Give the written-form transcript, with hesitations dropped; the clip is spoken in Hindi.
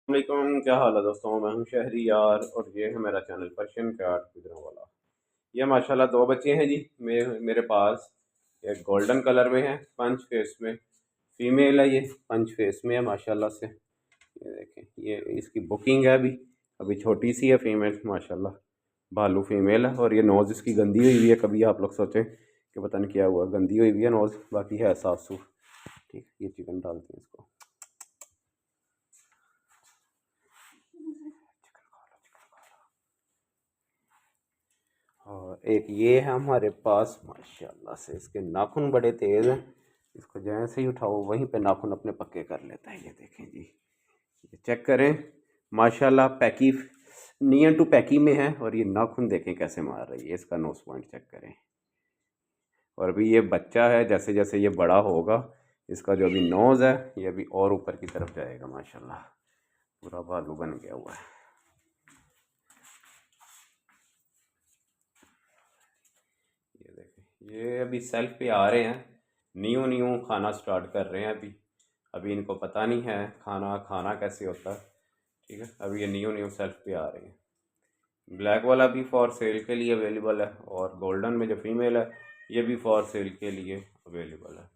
वालेकुम, क्या हाल है दोस्तों। मैं हूं शहरी यार और ये है मेरा चैनल पर्शियन कैट गुजरों वाला। ये माशाल्लाह दो बच्चे हैं जी मेरे पास। एक गोल्डन कलर में है, पंच फेस में। फीमेल है, ये पंच फेस में है माशाल्लाह से। ये देखें, ये इसकी बुकिंग है अभी। अभी छोटी सी है फीमेल माशाल्लाह। भालू फीमेल है और ये नोज़ इसकी गंदी हुई हुई है। कभी आप लोग सोचें कि पता नहीं क्या हुआ, गंदी हुई हुई है नोज़, बाकी है साफ सूफ। ठीक, ये चिकन डालते हैं इसको। और एक ये है हमारे पास माशाल्लाह से, इसके नाखून बड़े तेज़ हैं। इसको जैसे ही उठाओ वहीं पे नाखून अपने पक्के कर लेता है। ये देखें जी, ये चेक करें माशाल्लाह। पैकी नियर टू पैकी में है और ये नाखून देखें कैसे मार रही है। इसका नोज पॉइंट चेक करें। और अभी ये बच्चा है, जैसे जैसे ये बड़ा होगा इसका जो अभी नोज़ है ये अभी और ऊपर की तरफ जाएगा माशाल्लाह। पूरा भालू बन गया हुआ है। ये देखें, ये अभी सेल्फ पे आ रहे हैं। न्यू न्यू खाना स्टार्ट कर रहे हैं अभी। अभी इनको पता नहीं है खाना खाना कैसे होता है। ठीक है, अभी ये न्यू न्यू सेल्फ पे आ रहे हैं। ब्लैक वाला भी फॉर सेल के लिए अवेलेबल है और गोल्डन में जो फीमेल है ये भी फॉर सेल के लिए अवेलेबल है।